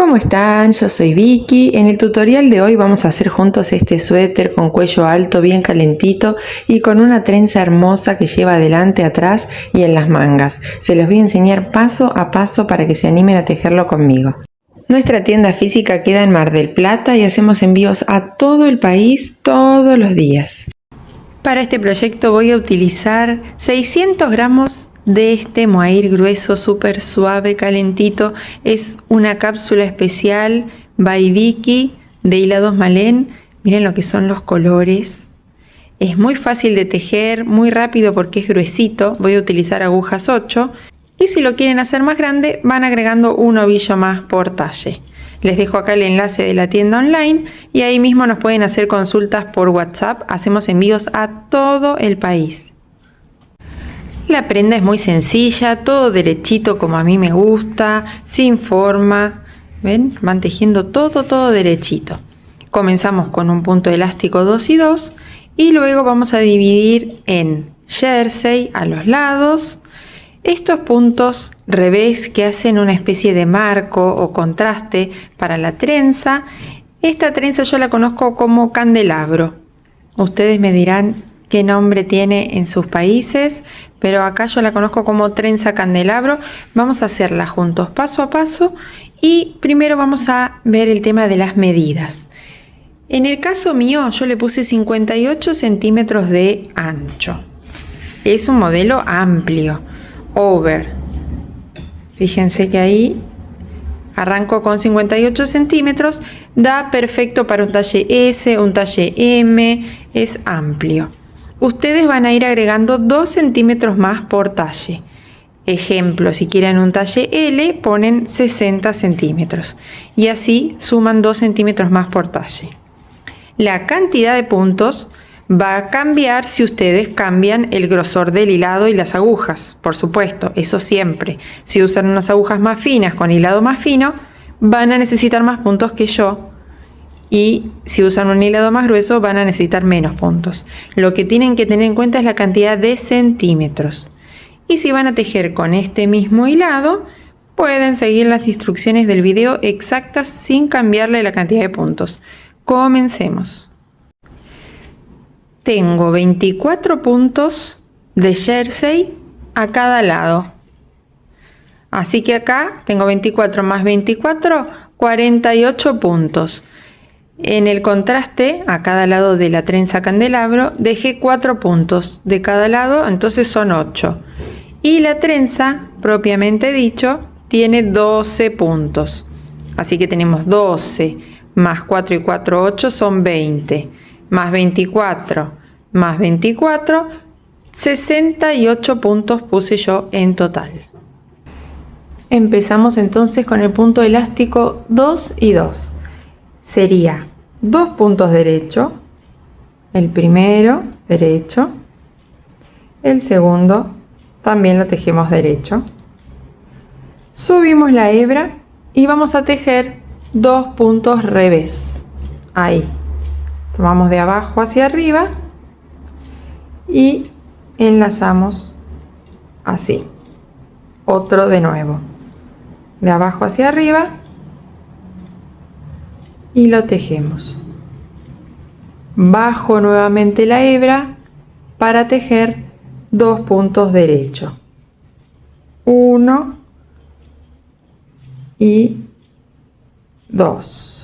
¿Cómo están? Yo soy Vicky. En el tutorial de hoy vamos a hacer juntos este suéter con cuello alto, bien calentito y con una trenza hermosa que lleva adelante, atrás y en las mangas. Se los voy a enseñar paso a paso para que se animen a tejerlo conmigo. Nuestra tienda física queda en Mar del Plata y hacemos envíos a todo el país todos los días. Para este proyecto voy a utilizar 600 gramos de este mohair grueso, súper suave, calentito. Es una cápsula especial by Vicky de hilados Malén. Miren lo que son los colores. Es muy fácil de tejer, muy rápido porque es gruesito. Voy a utilizar agujas 8. Y si lo quieren hacer más grande, van agregando un ovillo más por talle. Les dejo acá el enlace de la tienda online y ahí mismo nos pueden hacer consultas por WhatsApp. Hacemos envíos a todo el país. La prenda es muy sencilla, todo derechito como a mí me gusta, sin forma. ¿Ven? Van tejiendo todo derechito. Comenzamos con un punto elástico 2 y 2 y luego vamos a dividir en jersey a los lados. Estos puntos revés que hacen una especie de marco o contraste para la trenza. Esta trenza yo la conozco como candelabro. Ustedes me dirán qué nombre tiene en sus países, pero acá yo la conozco como trenza candelabro. Vamos a hacerla juntos paso a paso y primero vamos a ver el tema de las medidas. En el caso mío yo le puse 58 centímetros de ancho. Es un modelo amplio. Over. Fíjense que ahí arranco con 58 centímetros, da perfecto para un talle S, un talle M, es amplio. Ustedes van a ir agregando 2 centímetros más por talle. Ejemplo, si quieren un talle L, ponen 60 centímetros y así suman 2 centímetros más por talle. La cantidad de puntos va a cambiar si ustedes cambian el grosor del hilado y las agujas, por supuesto, eso siempre. Si usan unas agujas más finas con hilado más fino, van a necesitar más puntos que yo. Y si usan un hilado más grueso, van a necesitar menos puntos. Lo que tienen que tener en cuenta es la cantidad de centímetros. Y si van a tejer con este mismo hilado, pueden seguir las instrucciones del video exactas sin cambiarle la cantidad de puntos. Comencemos. Tengo 24 puntos de jersey a cada lado. Así que acá tengo 24 más 24, 48 puntos. En el contraste, a cada lado de la trenza candelabro, dejé 4 puntos de cada lado, entonces son 8. Y la trenza, propiamente dicho, tiene 12 puntos. Así que tenemos 12 más 4 y 4, 8 son 20. Más 24, más 24, 68 puntos puse yo en total. Empezamos entonces con el punto elástico 2 y 2. Sería 2 puntos derecho, el primero derecho, el segundo también lo tejemos derecho. Subimos la hebra y vamos a tejer 2 puntos revés, ahí. Tomamos de abajo hacia arriba y enlazamos así. Otro de nuevo. De abajo hacia arriba y lo tejemos. Bajo nuevamente la hebra para tejer 2 puntos derechos. 1 y 2.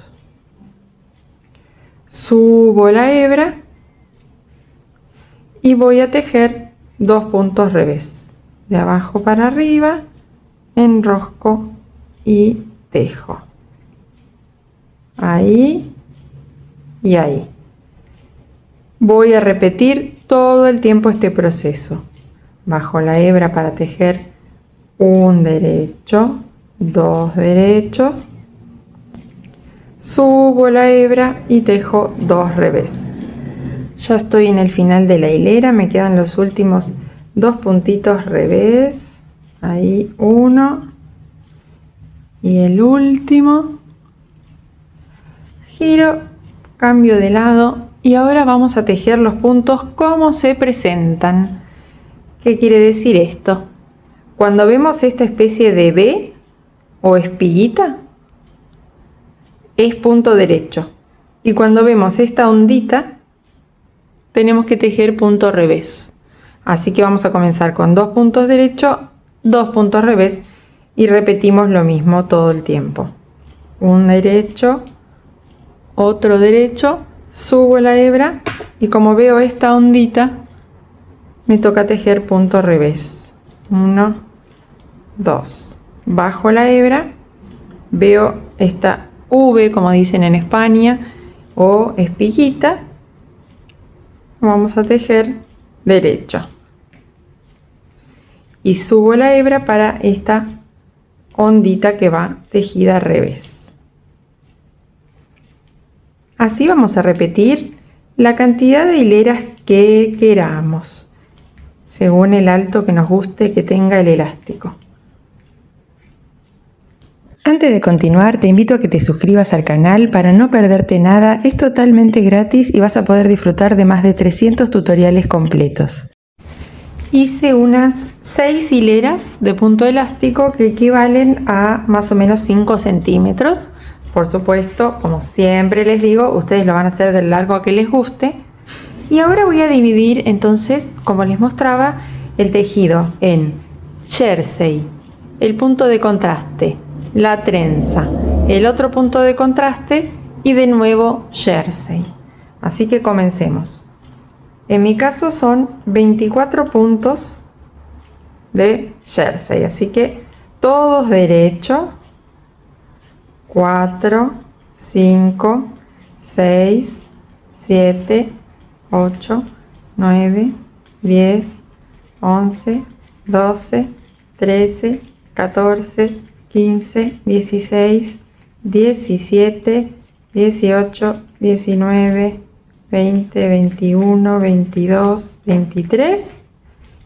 Subo la hebra y voy a tejer 2 puntos revés. De abajo para arriba, enrosco y tejo. Ahí y ahí. Voy a repetir todo el tiempo este proceso. Bajo la hebra para tejer un derecho, 2 derechos. Subo la hebra y tejo 2 revés. Ya estoy en el final de la hilera, me quedan los últimos 2 puntitos revés. Ahí uno y el último. Giro, cambio de lado y ahora vamos a tejer los puntos como se presentan. ¿Qué quiere decir esto? Cuando vemos esta especie de V o espiguita, es punto derecho. Y cuando vemos esta ondita, tenemos que tejer punto revés. Así que vamos a comenzar con 2 puntos derechos, 2 puntos revés y repetimos lo mismo todo el tiempo. Un derecho, otro derecho, subo la hebra y como veo esta ondita, me toca tejer punto revés. 1, 2. Bajo la hebra, veo esta V, como dicen en España, o espiguita. Vamos a tejer derecho. Y subo la hebra para esta ondita que va tejida al revés. Así vamos a repetir la cantidad de hileras que queramos, según el alto que nos guste que tenga el elástico. Antes de continuar, te invito a que te suscribas al canal para no perderte nada. Es totalmente gratis y vas a poder disfrutar de más de 300 tutoriales completos. Hice unas 6 hileras de punto elástico que equivalen a más o menos 5 centímetros. Por supuesto, como siempre les digo, ustedes lo van a hacer del largo que les guste. Y ahora voy a dividir entonces, como les mostraba, el tejido en jersey, el punto de contraste, la trenza, el otro punto de contraste y de nuevo jersey. Así que comencemos. En mi caso son 24 puntos de jersey, así que todos derechos. 4, 5, 6, 7, 8, 9, 10, 11, 12, 13, 14, 15, 16, 17, 18, 19, 20, 21, 22, 23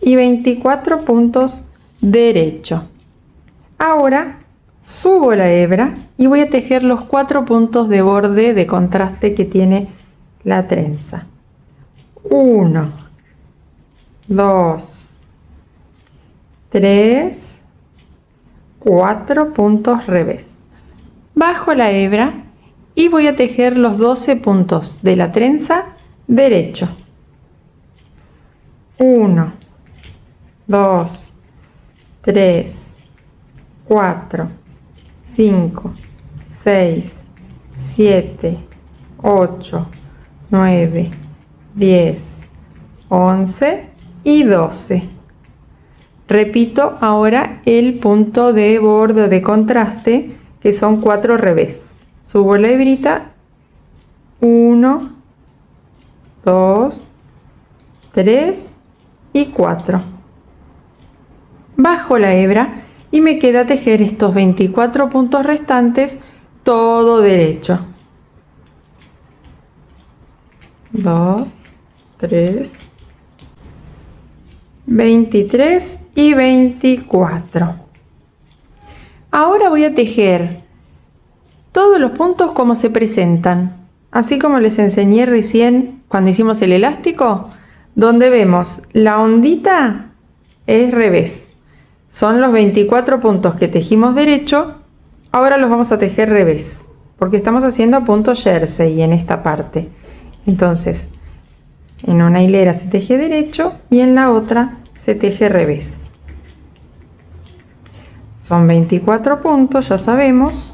y 24 puntos derecho. Ahora subo la hebra y voy a tejer los 4 puntos de borde de contraste que tiene la trenza. 1, 2, 3, 4 puntos revés. Bajo la hebra y voy a tejer los 12 puntos de la trenza derecho. 1, 2, 3, 4, 5, 6, 7, 8, 9, 10, 11 y 12. Repito ahora el punto de borde de contraste, que son 4 revés. Subo la hebrita, 1, 2, 3 y 4. Bajo la hebra y me queda tejer estos 24 puntos restantes todo derecho. 2, 3, 23 y 24. Ahora voy a tejer todos los puntos como se presentan, así como les enseñé recién cuando hicimos el elástico, donde vemos la ondita es revés. Son los 24 puntos que tejimos derecho, ahora los vamos a tejer revés, porque estamos haciendo punto jersey en esta parte. Entonces, en una hilera se teje derecho y en la otra se teje revés. Son 24 puntos, ya sabemos,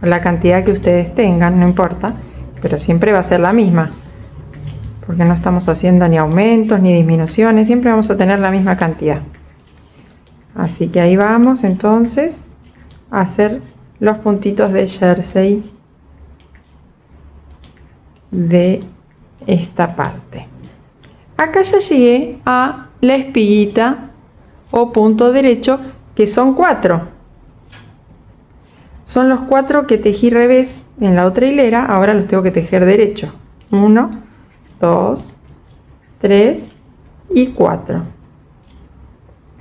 la cantidad que ustedes tengan, no importa, pero siempre va a ser la misma, porque no estamos haciendo ni aumentos ni disminuciones, siempre vamos a tener la misma cantidad. Así que ahí vamos entonces a hacer los puntitos de jersey de esta parte. Acá ya llegué a la espiguita o punto derecho, que son 4. Son los 4 que tejí revés en la otra hilera, ahora los tengo que tejer derecho. 1, 2, 3 y 4.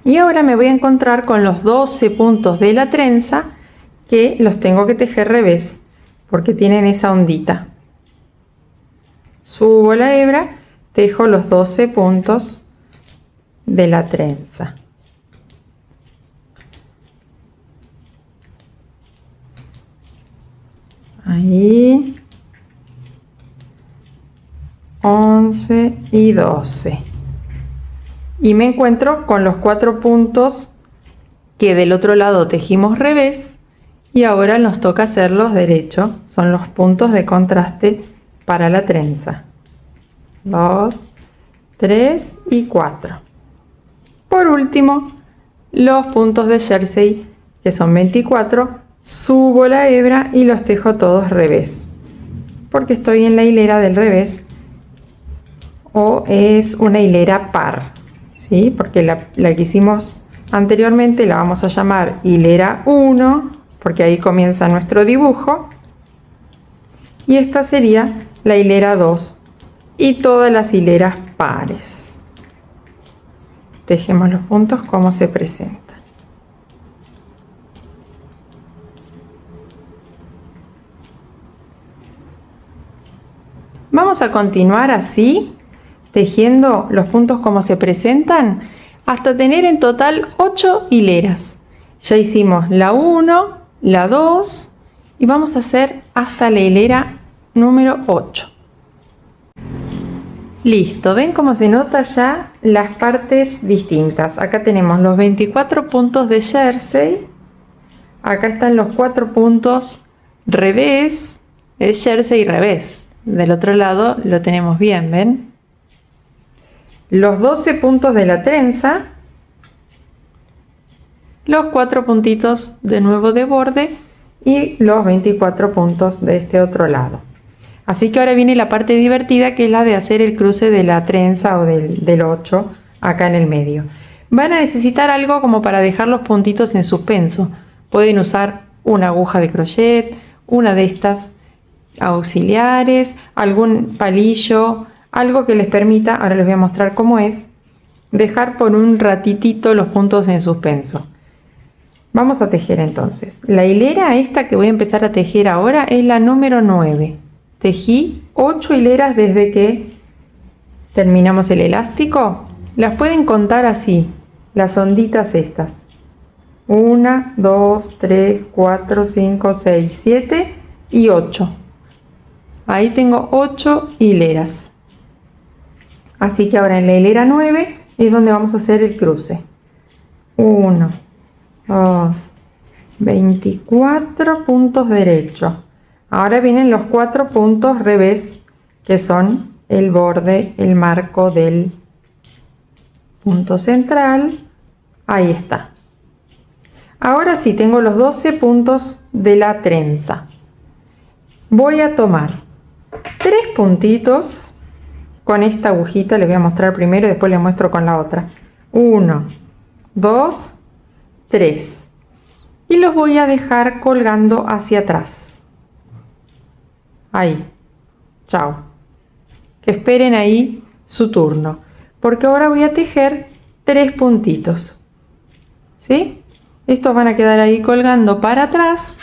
Y ahora me voy a encontrar con los 12 puntos de la trenza que los tengo que tejer revés porque tienen esa ondita. Subo la hebra, tejo los 12 puntos de la trenza. Ahí. 11 y 12. Y me encuentro con los 4 puntos que del otro lado tejimos revés y ahora nos toca hacerlos derecho. Son los puntos de contraste para la trenza. 2, 3 y 4. Por último, los puntos de jersey, que son 24, subo la hebra y los tejo todos revés, porque estoy en la hilera del revés, o es una hilera par, ¿sí? Porque la que hicimos anteriormente la vamos a llamar hilera 1, porque ahí comienza nuestro dibujo, y esta sería la hilera 2 y todas las hileras pares. Tejemos los puntos como se presentan. Vamos a continuar así, tejiendo los puntos como se presentan, hasta tener en total 8 hileras. Ya hicimos la 1, la 2 y vamos a hacer hasta la hilera número 8. Listo, ven cómo se nota ya las partes distintas. Acá tenemos los 24 puntos de jersey. Acá están los 4 puntos revés, es jersey revés. Del otro lado lo tenemos bien, ¿ven? Los 12 puntos de la trenza. Los 4 puntitos de nuevo de borde y los 24 puntos de este otro lado. Así que ahora viene la parte divertida, que es la de hacer el cruce de la trenza o del 8 acá en el medio. Van a necesitar algo como para dejar los puntitos en suspenso. Pueden usar una aguja de crochet, una de estas auxiliares, algún palillo, algo que les permita, ahora les voy a mostrar cómo es, dejar por un ratitito los puntos en suspenso. Vamos a tejer entonces. La hilera esta que voy a empezar a tejer ahora es la número 9. Tejí 8 hileras desde que terminamos el elástico. Las pueden contar así, las onditas estas. 1, 2, 3, 4, 5, 6, 7 y 8. Ahí tengo 8 hileras. Así que ahora en la hilera 9 es donde vamos a hacer el cruce. 1, 2, 24 puntos derechos. Ahora vienen los 4 puntos revés, que son el borde, el marco del punto central. Ahí está. Ahora sí, tengo los 12 puntos de la trenza. Voy a tomar 3 puntitos con esta agujita. Les voy a mostrar primero y después les muestro con la otra. 1, 2, 3. Y los voy a dejar colgando hacia atrás. Ahí. Chao. Que esperen ahí su turno. Porque ahora voy a tejer 3 puntitos. ¿Sí? Estos van a quedar ahí colgando para atrás.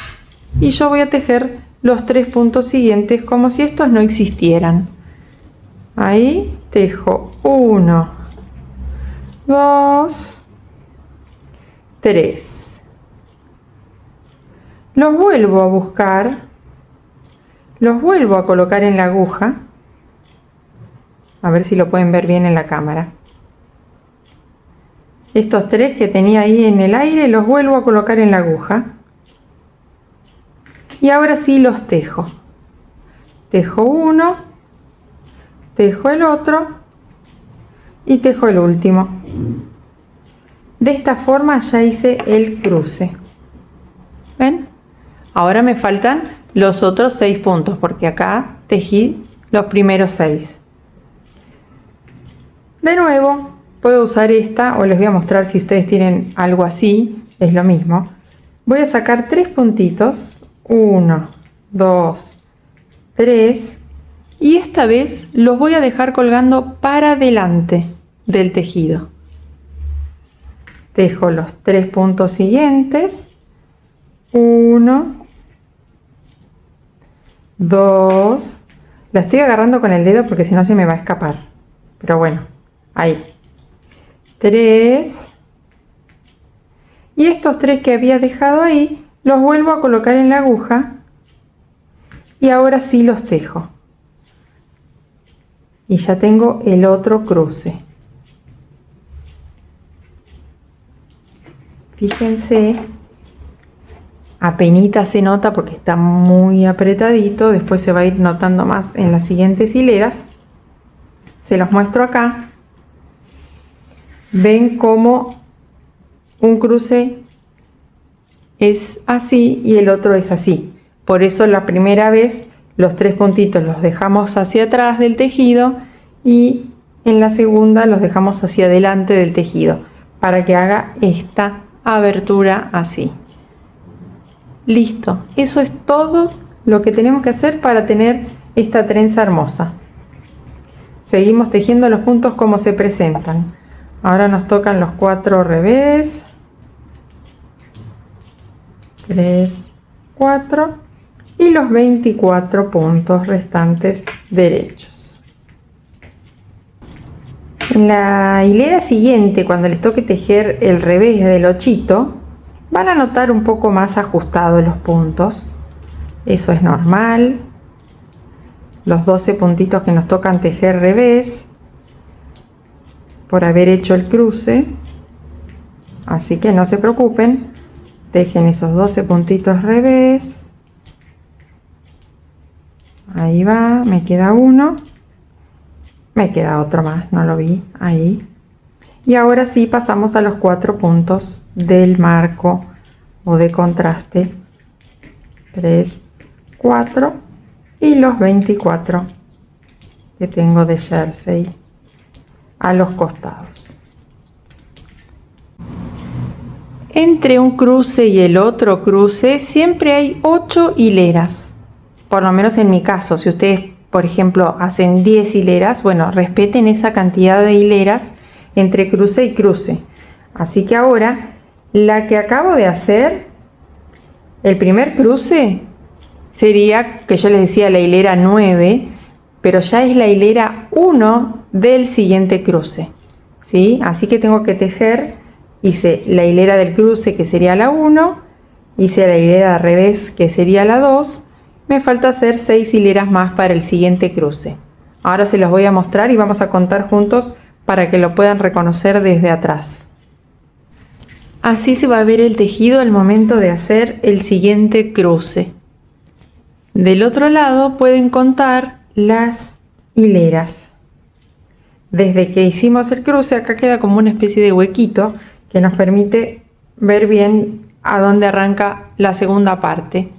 Y yo voy a tejer los 3 puntos siguientes como si estos no existieran. Ahí tejo 1, 2, 3. Los vuelvo a buscar. Los vuelvo a colocar en la aguja. A ver si lo pueden ver bien en la cámara. Estos 3 que tenía ahí en el aire los vuelvo a colocar en la aguja. Y ahora sí los tejo. Tejo uno, tejo el otro y tejo el último. De esta forma ya hice el cruce. ¿Ven? Ahora me faltan los otros 6 puntos, porque acá tejí los primeros 6. De nuevo, puedo usar esta, o les voy a mostrar si ustedes tienen algo así, es lo mismo. Voy a sacar 3 puntitos, 1, 2, 3, y esta vez los voy a dejar colgando para adelante del tejido. Tejo los 3 puntos siguientes, 1, 2, la estoy agarrando con el dedo porque si no se me va a escapar, pero bueno, ahí, 3, y estos 3 que había dejado ahí los vuelvo a colocar en la aguja Y ahora sí los tejo. Y ya tengo el otro cruce. Fíjense, apenita se nota porque está muy apretadito, después se va a ir notando más en las siguientes hileras. Se los muestro acá. Ven cómo un cruce es así y el otro es así. Por eso la primera vez los 3 puntitos los dejamos hacia atrás del tejido y en la segunda los dejamos hacia adelante del tejido para que haga esta abertura así. Listo, eso es todo lo que tenemos que hacer para tener esta trenza hermosa. Seguimos tejiendo los puntos como se presentan. Ahora nos tocan los 4 revés, 3, 4 y los 24 puntos restantes derechos. En la hilera siguiente, cuando les toque tejer el revés del 8, van a notar un poco más ajustados los puntos. Eso es normal. Los 12 puntitos que nos tocan tejer revés por haber hecho el cruce. Así que no se preocupen. Tejen esos 12 puntitos revés. Ahí va, me queda uno. Me queda otro más, no lo vi. Ahí. Y ahora sí pasamos a los 4 puntos del marco o de contraste. 3, 4 y los 24 que tengo de jersey a los costados. Entre un cruce y el otro cruce siempre hay 8 hileras. Por lo menos en mi caso, si ustedes, por ejemplo, hacen 10 hileras, bueno, respeten esa cantidad de hileras entre cruce y cruce. Así que ahora, la que acabo de hacer, el primer cruce sería, que yo les decía, la hilera 9, pero ya es la hilera 1 del siguiente cruce, ¿sí? Así que tengo que tejer, hice la hilera del cruce que sería la 1, hice la hilera al revés que sería la 2, me falta hacer 6 hileras más para el siguiente cruce. Ahora se los voy a mostrar y vamos a contar juntos para que lo puedan reconocer desde atrás. Así se va a ver el tejido al momento de hacer el siguiente cruce. Del otro lado pueden contar las hileras. Desde que hicimos el cruce, acá queda como una especie de huequito que nos permite ver bien a dónde arranca la segunda parte.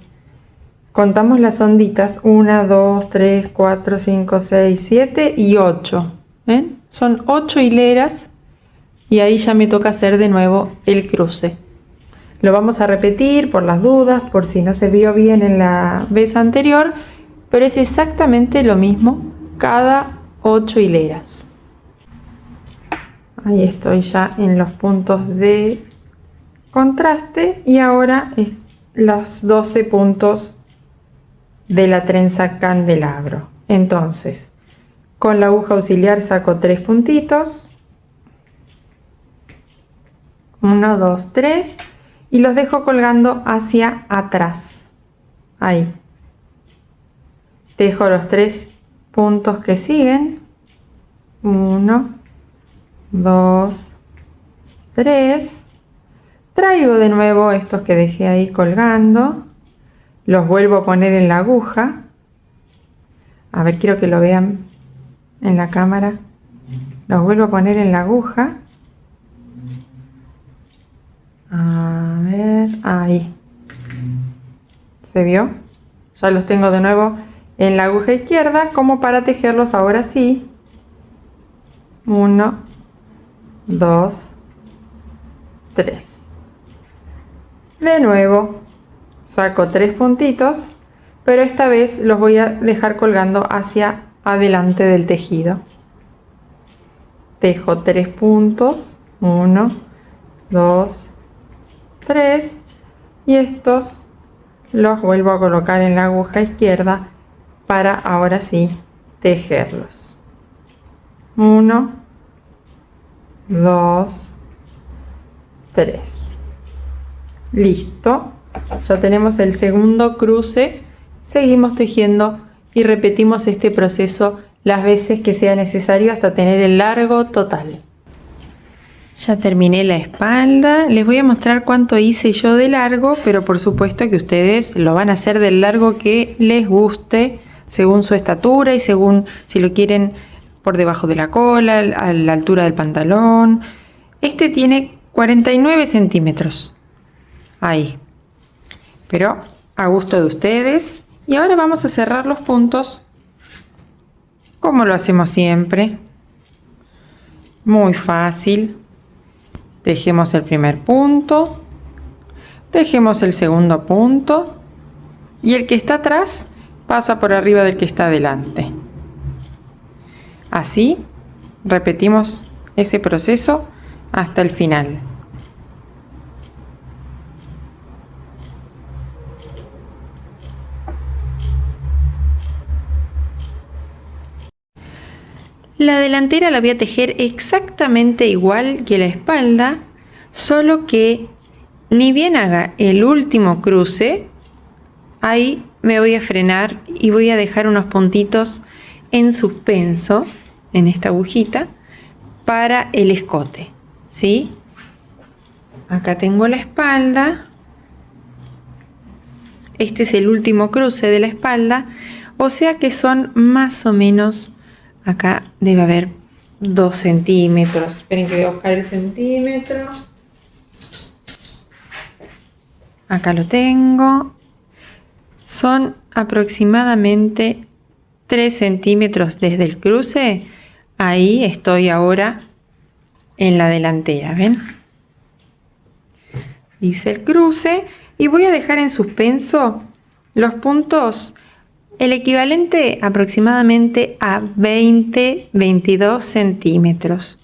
Contamos las onditas: 1, 2, 3, 4, 5, 6, 7 y 8. ¿Ven? Son 8 hileras y ahí ya me toca hacer de nuevo el cruce. Lo vamos a repetir por las dudas, por si no se vio bien en la vez anterior, pero es exactamente lo mismo cada 8 hileras. Ahí estoy ya en los puntos de contraste y ahora los 12 puntos de la trenza candelabro. Entonces, con la aguja auxiliar saco 3 puntitos, 1, 2, 3 y los dejo colgando hacia atrás. Ahí tejo los 3 puntos que siguen, 1, 2, 3, traigo de nuevo estos que dejé ahí colgando, los vuelvo a poner en la aguja. A ver, quiero que lo vean en la cámara. Los vuelvo a poner en la aguja. A ver, ahí. ¿Se vio? Ya los tengo de nuevo en la aguja izquierda, como para tejerlos ahora sí. 1, 2, 3. De nuevo saco 3 puntitos, pero esta vez los voy a dejar colgando hacia adelante del tejido. Tejo 3 puntos, 1, 2, 3 y estos los vuelvo a colocar en la aguja izquierda para ahora sí tejerlos. 1, 2, 3. Listo. Ya tenemos el segundo cruce seguimos tejiendo y repetimos este proceso las veces que sea necesario hasta tener el largo total. Ya terminé la espalda, les voy a mostrar cuánto hice yo de largo, pero por supuesto que ustedes lo van a hacer del largo que les guste, según su estatura y según si lo quieren por debajo de la cola, a la altura del pantalón. Este tiene 49 centímetros, ahí, pero a gusto de ustedes. Y ahora vamos a cerrar los puntos, como lo hacemos siempre, muy fácil. Tejemos el primer punto, tejemos el segundo punto y el que está atrás pasa por arriba del que está adelante. Así repetimos ese proceso hasta el final. La delantera la voy a tejer exactamente igual que la espalda, solo que ni bien haga el último cruce, ahí me voy a frenar y voy a dejar unos puntitos en suspenso en esta agujita para el escote, ¿sí? Acá tengo la espalda. Este es el último cruce de la espalda, o sea que son más o menos, acá debe haber 2 centímetros. Esperen que voy a buscar el centímetro. Acá lo tengo. Son aproximadamente 3 centímetros desde el cruce. Ahí estoy ahora en la delantera, ¿ven? Hice el cruce y voy a dejar en suspenso los puntos, el equivalente aproximadamente a 20-22 centímetros.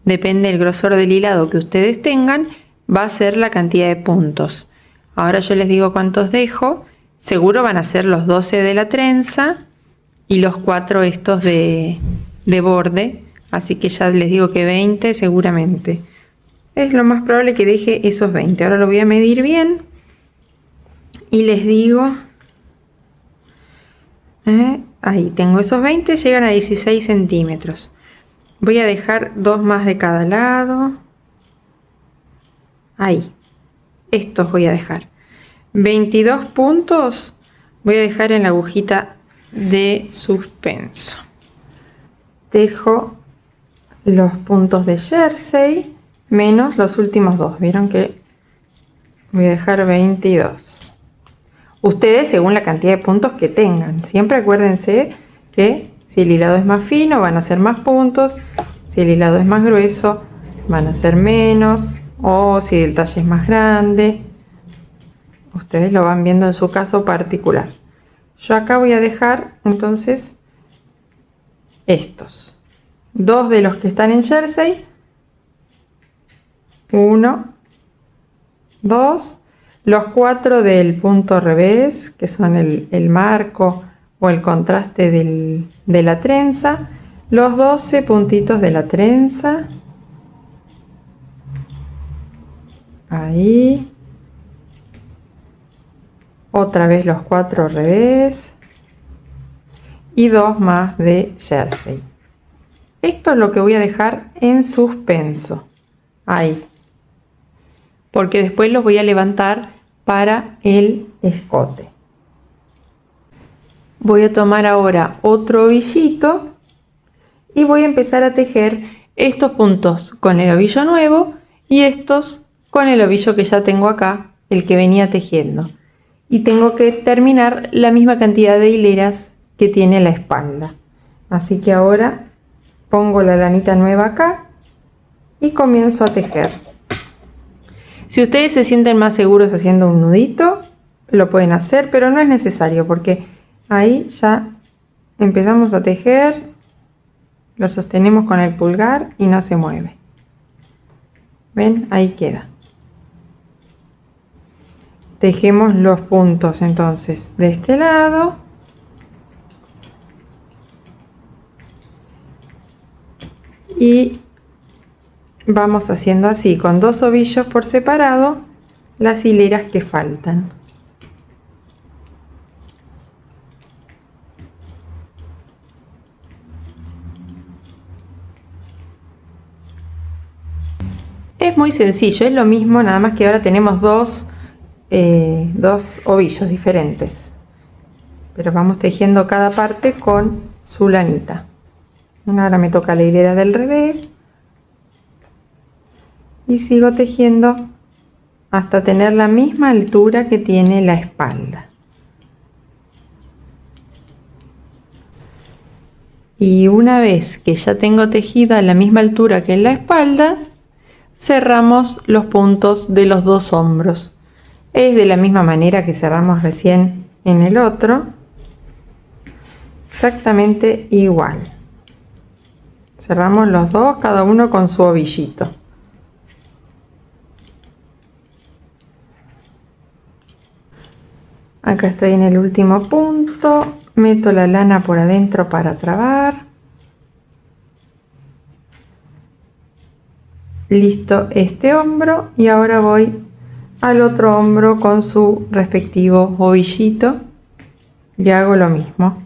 Depende del grosor del hilado que ustedes tengan, va a ser la cantidad de puntos. Ahora yo les digo cuántos dejo. Seguro van a ser los 12 de la trenza y los 4 estos de borde. Así que ya les digo que 20 seguramente. Es lo más probable que deje esos 20. Ahora lo voy a medir bien. Y les digo... ahí tengo esos 20, llegan a 16 centímetros. Voy a dejar 2 más de cada lado. Ahí. Estos voy a dejar. 22 puntos voy a dejar en la agujita de suspenso. Dejo los puntos de jersey menos los últimos 2. Vieron que voy a dejar 22. Ustedes según la cantidad de puntos que tengan. Siempre acuérdense que si el hilado es más fino van a ser más puntos. Si el hilado es más grueso van a ser menos. O si el talle es más grande. Ustedes lo van viendo en su caso particular. Yo acá voy a dejar entonces estos. 2 de los que están en jersey. 1, 2. Los 4 del punto revés, que son el marco o el contraste de la trenza. Los 12 puntitos de la trenza. Ahí. Otra vez los 4 revés. Y 2 más de jersey. Esto es lo que voy a dejar en suspenso. Ahí. Porque después los voy a levantar para el escote. Voy a tomar ahora otro ovillito y voy a empezar a tejer estos puntos con el ovillo nuevo y estos con el ovillo que ya tengo acá, el que venía tejiendo. Y tengo que terminar la misma cantidad de hileras que tiene la espalda. Así que ahora pongo la lanita nueva acá y comienzo a tejer. Si ustedes se sienten más seguros haciendo un nudito, lo pueden hacer, pero no es necesario porque ahí ya empezamos a tejer, lo sostenemos con el pulgar y no se mueve. ¿Ven? Ahí queda. Tejemos los puntos entonces de este lado. Y vamos haciendo así, con 2 ovillos por separado, las hileras que faltan. Es muy sencillo, es lo mismo, nada más que ahora tenemos dos ovillos diferentes. Pero vamos tejiendo cada parte con su lanita. Ahora me toca la hilera del revés. Y sigo tejiendo hasta tener la misma altura que tiene la espalda. Y una vez que ya tengo tejido a la misma altura que en la espalda, cerramos los puntos de los dos hombros. Es de la misma manera que cerramos recién en el otro. Exactamente igual. Cerramos los dos, cada uno con su ovillito. Acá estoy en el último punto. Meto la lana por adentro para trabar. Listo este hombro y ahora voy al otro hombro con su respectivo ovillito y hago lo mismo.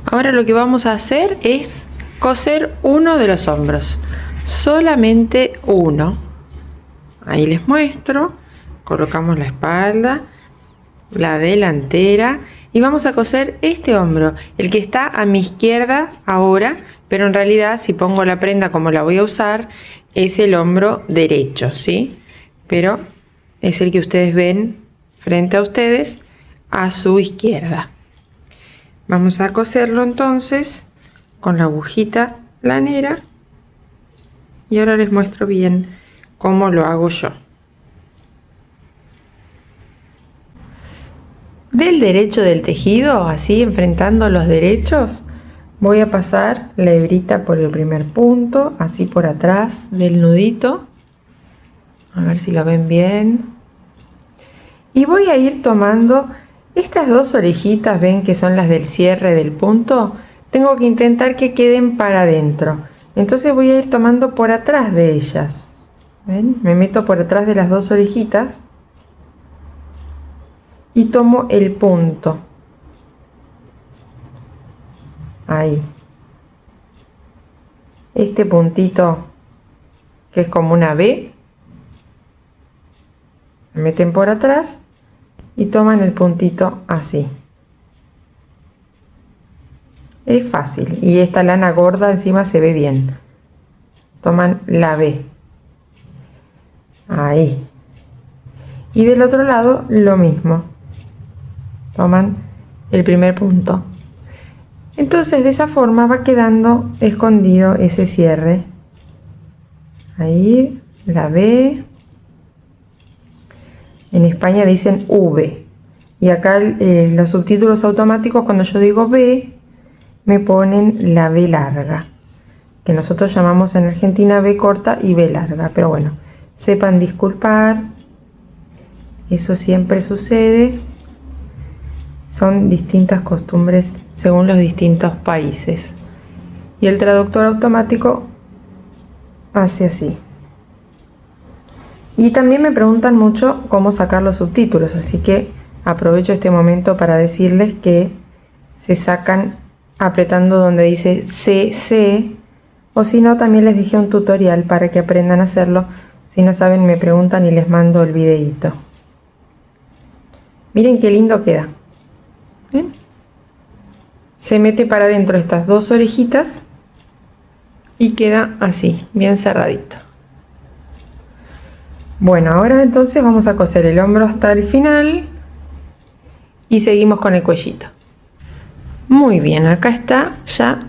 Ahora lo que vamos a hacer es coser uno de los hombros, solamente uno. Ahí les muestro. Colocamos la espalda, la delantera y vamos a coser este hombro, el que está a mi izquierda ahora, pero en realidad si pongo la prenda como la voy a usar es el hombro derecho, ¿sí? Pero es el que ustedes ven frente a ustedes a su izquierda. Vamos a coserlo entonces con la agujita lanera y ahora les muestro bien cómo lo hago yo. Del derecho del tejido, así enfrentando los derechos, voy a pasar la hebrita por el primer punto, así por atrás del nudito. A ver si lo ven bien. Y voy a ir tomando estas dos orejitas, ven que son las del cierre del punto. Tengo que intentar que queden para adentro. Entonces voy a ir tomando por atrás de ellas. ¿Ven? Me meto por atrás de las dos orejitas. Y tomo el punto. Ahí. Este puntito que es como una V. Me meten por atrás y toman el puntito así. Es fácil. Y esta lana gorda encima se ve bien. Toman la V. Ahí. Y del otro lado lo mismo. Toman el primer punto. Entonces de esa forma va quedando escondido ese cierre. Ahí la V. En España dicen V. Y acá los subtítulos automáticos cuando yo digo V me ponen la V larga. Que nosotros llamamos en Argentina V corta y V larga. Pero bueno, sepan disculpar. Eso siempre sucede. Son distintas costumbres según los distintos países. Y el traductor automático hace así. Y también me preguntan mucho cómo sacar los subtítulos, así que aprovecho este momento para decirles que se sacan apretando donde dice CC, o si no también les dejé un tutorial para que aprendan a hacerlo. Si no saben me preguntan y les mando el videíto. Miren qué lindo queda. ¿Ven? Se mete para adentro estas dos orejitas y queda así, bien cerradito. Bueno, ahora entonces vamos a coser el hombro hasta el final y seguimos con el cuellito. Muy bien, acá está ya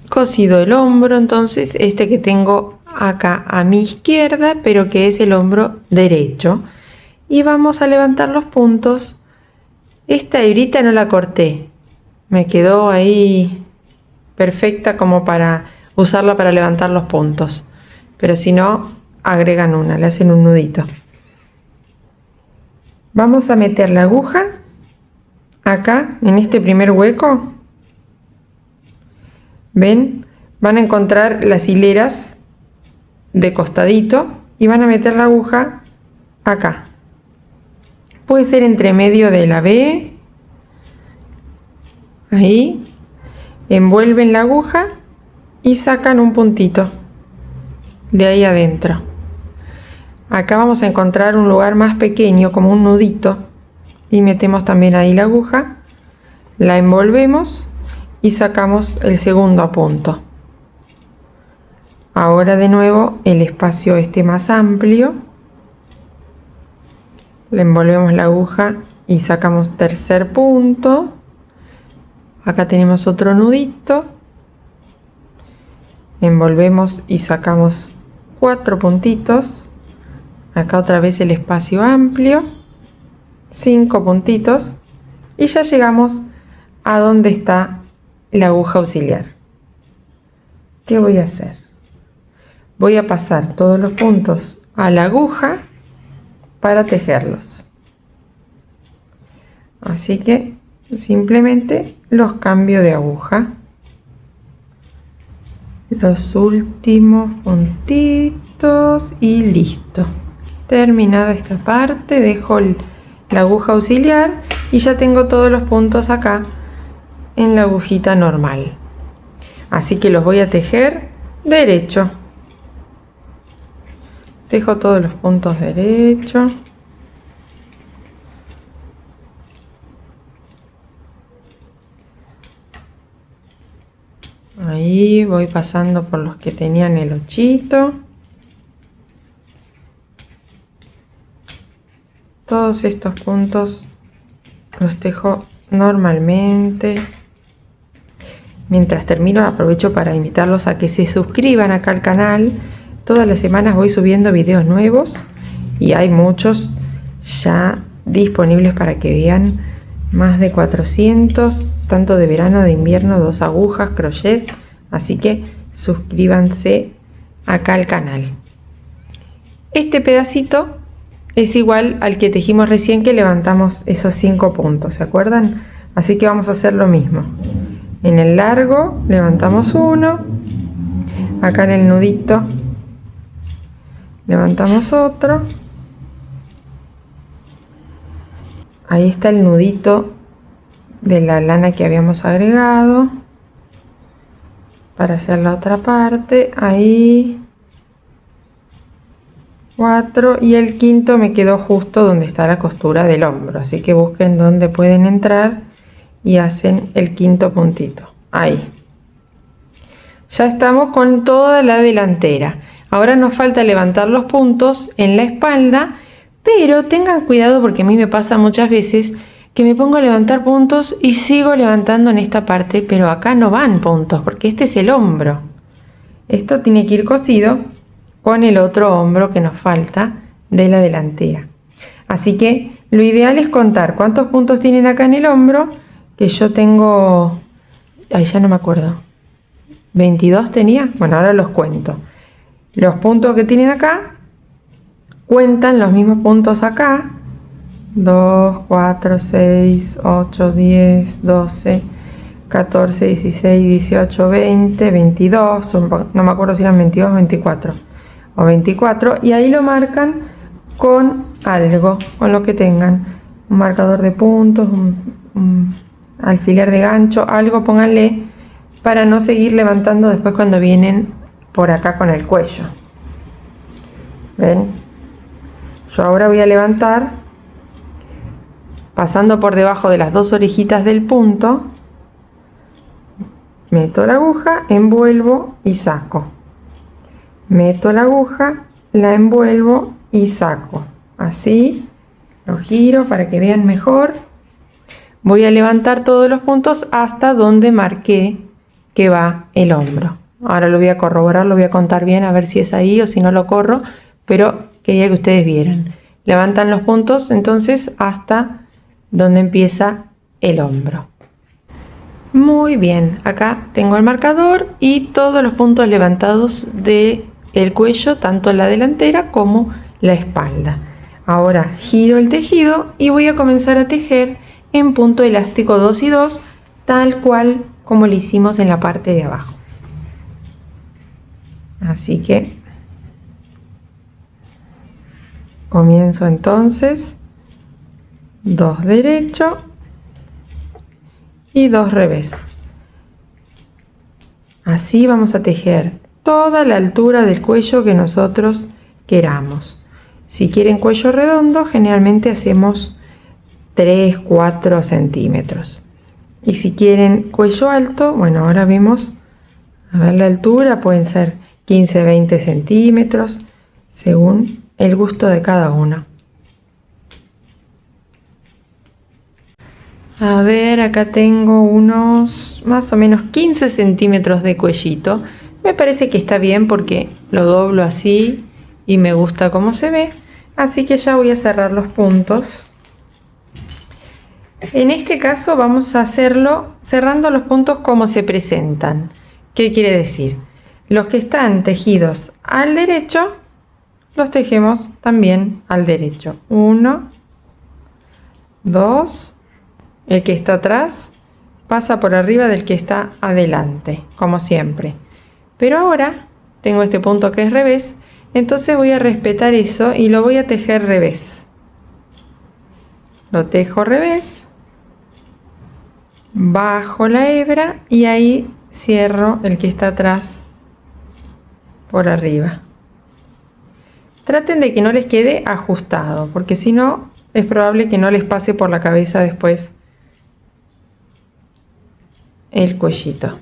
cosido el hombro, entonces este que tengo acá a mi izquierda, pero que es el hombro derecho. Y vamos a levantar los puntos. Esta hebrita no la corté, me quedó ahí perfecta como para usarla para levantar los puntos, pero si no, agregan una, le hacen un nudito. Vamos a meter la aguja acá en este primer hueco. Ven, van a encontrar las hileras de costadito y van a meter la aguja acá. Puede ser entre medio de la V. Ahí. Envuelven la aguja y sacan un puntito de ahí adentro. Acá vamos a encontrar un lugar más pequeño, como un nudito, y metemos también ahí la aguja, la envolvemos y sacamos el segundo punto. Ahora de nuevo el espacio más amplio, le envolvemos la aguja y sacamos tercer punto. Acá tenemos otro nudito, envolvemos y sacamos 4 puntitos. Acá otra vez el espacio amplio, 5 puntitos, y ya llegamos a donde está la aguja auxiliar. ¿Qué voy a hacer? Voy a pasar todos los puntos a la aguja para tejerlos. Así que simplemente los cambio de aguja. Los últimos puntitos y listo. Terminada esta parte, dejo la aguja auxiliar y ya tengo todos los puntos acá en la agujita normal. Así que los voy a tejer derecho. Tejo todos los puntos derecho. Ahí voy pasando por los que tenían el ochito. Todos estos puntos los tejo normalmente. Mientras termino, aprovecho para invitarlos a que se suscriban acá al canal. Todas las semanas voy subiendo videos nuevos y hay muchos ya disponibles para que vean. Más de 400, tanto de verano, de invierno, 2 agujas, crochet. Así que suscríbanse acá al canal. Este pedacito es igual al que tejimos recién, que levantamos esos 5 puntos, ¿se acuerdan? Así que vamos a hacer lo mismo. En el largo levantamos uno, acá en el nudito levantamos otro. Ahí está el nudito de la lana que habíamos agregado para hacer la otra parte. Ahí 4, y el quinto me quedó justo donde está la costura del hombro, así que busquen dónde pueden entrar y hacen el quinto puntito. Ahí ya estamos con toda la delantera. Ahora nos falta levantar los puntos en la espalda, pero tengan cuidado porque a mí me pasa muchas veces que me pongo a levantar puntos y sigo levantando en esta parte, pero acá no van puntos porque este es el hombro. Esto tiene que ir cosido con el otro hombro que nos falta de la delantera. Así que lo ideal es contar cuántos puntos tienen acá en el hombro, que yo tengo, ay, ya no me acuerdo, 22 tenía, bueno, ahora los cuento. Los puntos que tienen acá cuentan los mismos puntos acá, 2, 4, 6, 8, 10, 12, 14, 16, 18, 20, 22, no me acuerdo si eran 22 o 24, o 24, y ahí lo marcan con algo, con lo que tengan, un marcador de puntos, un alfiler de gancho, algo pónganle para no seguir levantando después cuando vienen por acá con el cuello. ¿Ven? Yo ahora voy a levantar pasando por debajo de las 2 orejitas del punto, meto la aguja, envuelvo y saco, meto la aguja, la envuelvo y saco, así lo giro para que vean mejor. Voy a levantar todos los puntos hasta donde marqué que va el hombro. Ahora lo voy a corroborar, lo voy a contar bien a ver si es ahí o si no lo corro, pero quería que ustedes vieran. Levantan los puntos entonces hasta donde empieza el hombro. Muy bien, acá tengo el marcador y todos los puntos levantados del cuello, tanto la delantera como la espalda. Ahora giro el tejido y voy a comenzar a tejer en punto elástico 2 y 2, tal cual como lo hicimos en la parte de abajo. Así que comienzo entonces 2 derecho y 2 revés. Así vamos a tejer toda la altura del cuello que nosotros queramos. Si quieren cuello redondo, generalmente hacemos 3-4 centímetros. Y si quieren cuello alto, bueno, ahora vemos, a ver la altura, pueden ser 15-20 centímetros, según el gusto de cada uno. A ver, acá tengo unos más o menos 15 centímetros de cuellito. Me parece que está bien porque lo doblo así y me gusta cómo se ve. Así que ya voy a cerrar los puntos. En este caso vamos a hacerlo cerrando los puntos como se presentan. ¿Qué quiere decir? Los que están tejidos al derecho, los tejemos también al derecho. 1, 2, el que está atrás pasa por arriba del que está adelante, como siempre. Pero ahora tengo este punto que es revés, entonces voy a respetar eso y lo voy a tejer revés. Lo tejo revés. Bajo la hebra y ahí cierro el que está atrás por arriba. Traten de que no les quede ajustado, porque si no es probable que no les pase por la cabeza después el cuellito.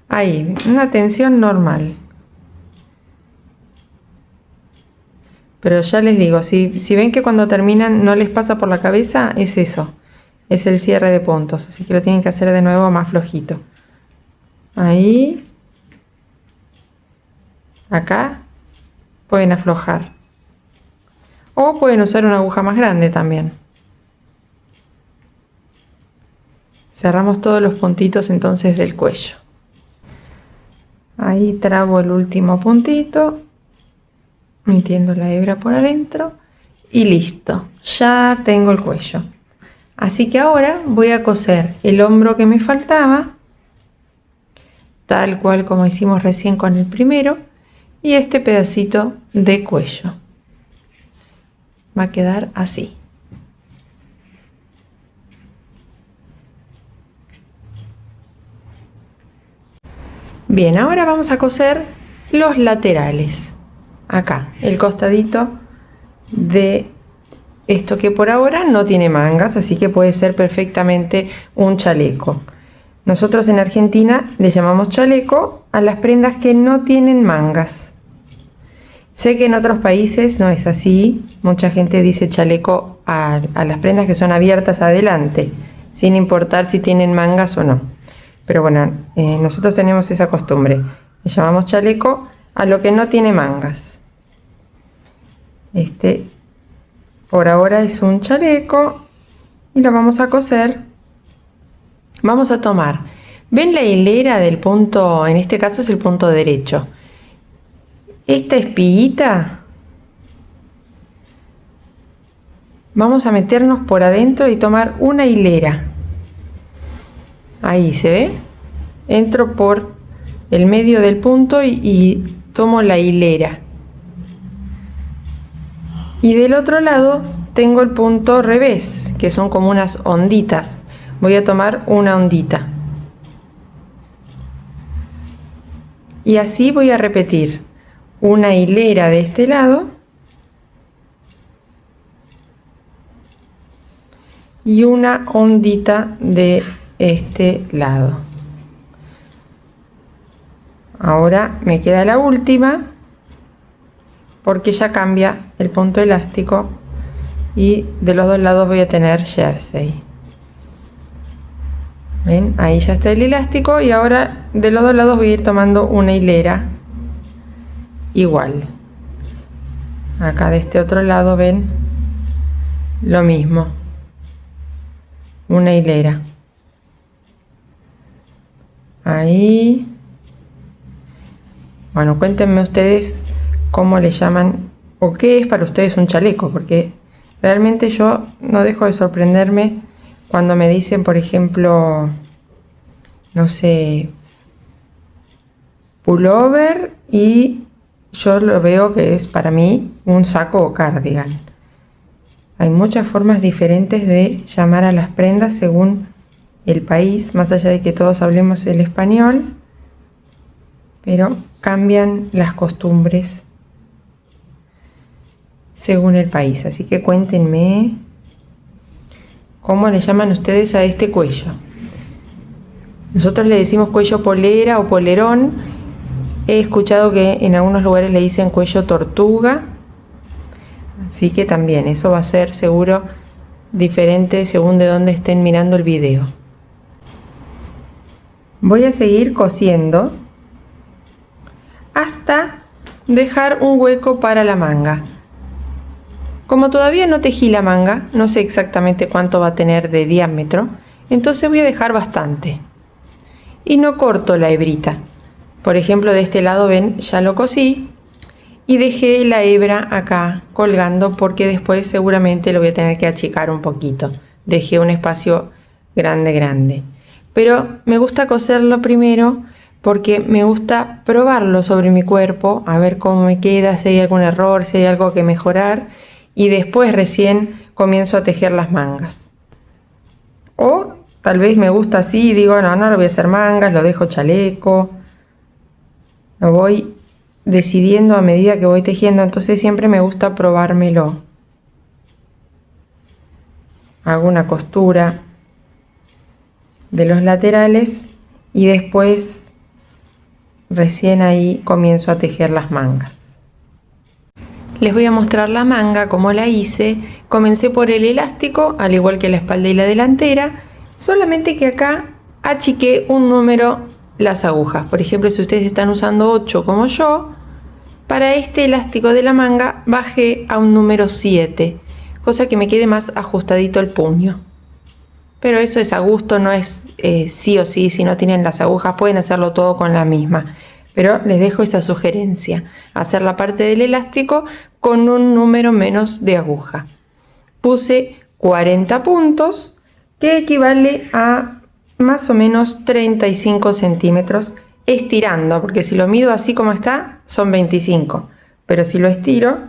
Ahí, una tensión normal. Pero ya les digo, si ven que cuando terminan no les pasa por la cabeza, es eso. Es el cierre de puntos, así que lo tienen que hacer de nuevo más flojito. Ahí. Acá pueden aflojar. O pueden usar una aguja más grande también. Cerramos todos los puntitos entonces del cuello. Ahí trabo el último puntito, metiendo la hebra por adentro y listo. Ya tengo el cuello. Así que ahora voy a coser el hombro que me faltaba, tal cual como hicimos recién con el primero, y este pedacito de cuello. Va a quedar así. Bien, ahora vamos a coser los laterales. Acá, el costadito de esto que por ahora no tiene mangas, así que puede ser perfectamente un chaleco. Nosotros en Argentina le llamamos chaleco a las prendas que no tienen mangas. Sé que en otros países no es así. Mucha gente dice chaleco a las prendas que son abiertas adelante, sin importar si tienen mangas o no. Pero bueno, nosotros tenemos esa costumbre. Le llamamos chaleco a lo que no tiene mangas. Este por ahora es un chaleco y lo vamos a coser. Vamos a tomar, ¿ven la hilera del punto? En este caso es el punto derecho. Esta espiguita vamos a meternos por adentro y tomar una hilera. Ahí se ve. Entro por el medio del punto y tomo la hilera. Y del otro lado tengo el punto revés, que son como unas onditas. Voy a tomar una ondita. Y así voy a repetir una hilera de este lado y una ondita de este lado. Ahora me queda la última, porque ya cambia el punto elástico y de los dos lados voy a tener jersey. ¿Ven? Ahí ya está el elástico y ahora de los dos lados voy a ir tomando una hilera igual. Acá de este otro lado ven lo mismo, una hilera. Ahí. Bueno, cuéntenme ustedes cómo le llaman o qué es para ustedes un chaleco, porque realmente yo no dejo de sorprenderme cuando me dicen, por ejemplo, no sé, pullover, y yo lo veo que es para mí un saco o cardigan. Hay muchas formas diferentes de llamar a las prendas según el país, más allá de que todos hablemos el español, pero cambian las costumbres según el país. Así que cuéntenme cómo le llaman ustedes a este cuello. Nosotros le decimos cuello polera o polerón. He escuchado que en algunos lugares le dicen cuello tortuga. Así que también eso va a ser seguro diferente según de dónde estén mirando el video. Voy a seguir cosiendo hasta dejar un hueco para la manga. Como todavía no tejí la manga, no sé exactamente cuánto va a tener de diámetro, entonces voy a dejar bastante. Y no corto la hebrita. Por ejemplo, de este lado, ven, ya lo cosí y dejé la hebra acá colgando porque después seguramente lo voy a tener que achicar un poquito. Dejé un espacio grande. Pero me gusta coserlo primero porque me gusta probarlo sobre mi cuerpo, a ver cómo me queda, si hay algún error, si hay algo que mejorar, y después recién comienzo a tejer las mangas. O tal vez me gusta así y digo, no lo voy a hacer mangas, lo dejo chaleco. Lo voy decidiendo a medida que voy tejiendo, entonces siempre me gusta probármelo. Hago una costura de los laterales y después recién ahí comienzo a tejer las mangas. Les voy a mostrar la manga como la hice. Comencé por el elástico, al igual que la espalda y la delantera, solamente que acá achiqué un número las agujas. Por ejemplo, si ustedes están usando 8 como yo, para este elástico de la manga bajé a un número 7, cosa que me quede más ajustadito el puño. Pero eso es a gusto, no es sí o sí, si no tienen las agujas pueden hacerlo todo con la misma. Pero les dejo esa sugerencia, hacer la parte del elástico con un número menos de aguja. Puse 40 puntos, que equivale a más o menos 35 centímetros estirando, porque si lo mido así como está, son 25. Pero si lo estiro,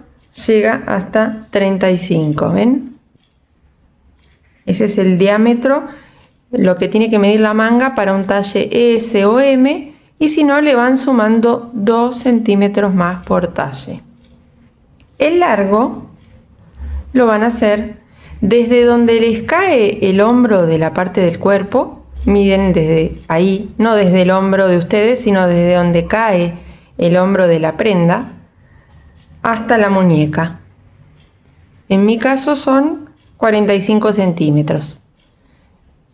llega hasta 35, ¿ven? Ese es el diámetro, lo que tiene que medir la manga para un talle S o M, y si no le van sumando 2 centímetros más por talle. El largo lo van a hacer desde donde les cae el hombro de la parte del cuerpo, miden desde ahí, no desde el hombro de ustedes, sino desde donde cae el hombro de la prenda, hasta la muñeca. En mi caso son 45 centímetros.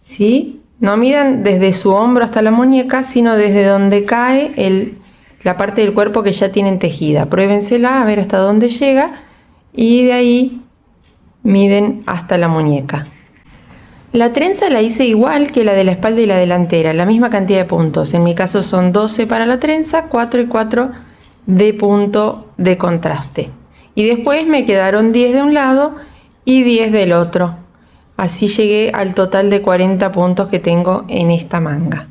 ¿Sí? No midan desde su hombro hasta la muñeca, sino desde donde cae la parte del cuerpo que ya tienen tejida. Pruébensela a ver hasta dónde llega y de ahí miden hasta la muñeca. La trenza la hice igual que la de la espalda y la delantera, la misma cantidad de puntos. En mi caso son 12 para la trenza, 4 y 4 de punto de contraste. Y después me quedaron 10 de un lado y 10 del otro. Así llegué al total de 40 puntos que tengo en esta manga.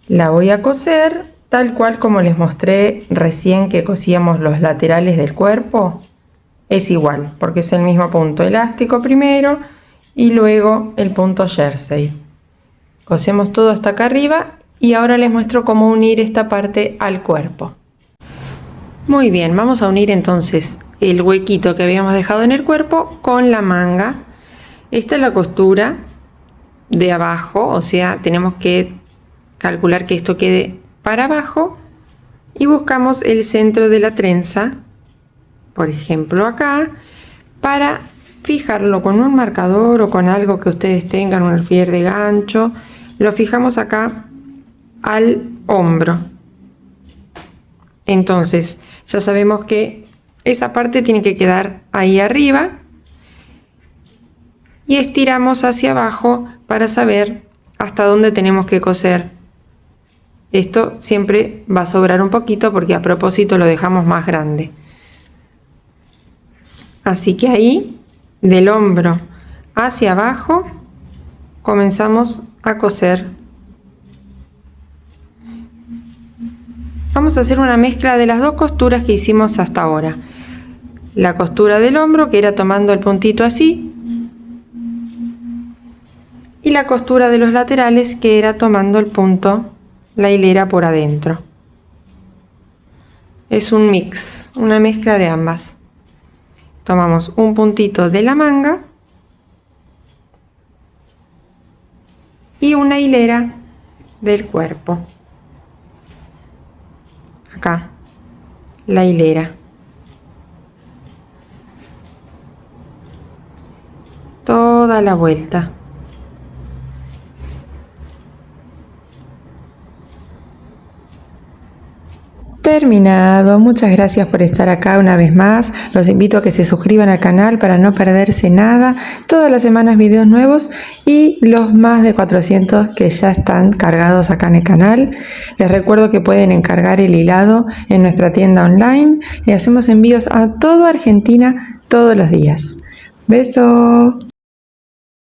La voy a coser tal cual como les mostré recién que cosíamos los laterales del cuerpo. Es igual, porque es el mismo punto elástico primero y luego el punto jersey. Cosemos todo hasta acá arriba y ahora les muestro cómo unir esta parte al cuerpo. Muy bien, vamos a unir entonces el huequito que habíamos dejado en el cuerpo con la manga. Esta es la costura de abajo, o sea, tenemos que calcular que esto quede para abajo y buscamos el centro de la trenza, por ejemplo acá, para fijarlo con un marcador o con algo que ustedes tengan, un alfiler de gancho. Lo fijamos acá al hombro. Entonces ya sabemos que esa parte tiene que quedar ahí arriba y estiramos hacia abajo para saber hasta dónde tenemos que coser. Esto siempre va a sobrar un poquito porque a propósito lo dejamos más grande. Así que ahí, del hombro hacia abajo, comenzamos a coser. Vamos a hacer una mezcla de las dos costuras que hicimos hasta ahora. La costura del hombro, que era tomando el puntito así, y la costura de los laterales, que era tomando el punto, la hilera por adentro. Es un mix, una mezcla de ambas. Tomamos un puntito de la manga y una hilera del cuerpo. Acá, la hilera. Toda la vuelta. Terminado. Muchas gracias por estar acá una vez más. Los invito a que se suscriban al canal para no perderse nada. Todas las semanas videos nuevos y los más de 400 que ya están cargados acá en el canal. Les recuerdo que pueden encargar el hilado en nuestra tienda online y hacemos envíos a toda Argentina todos los días. Besos.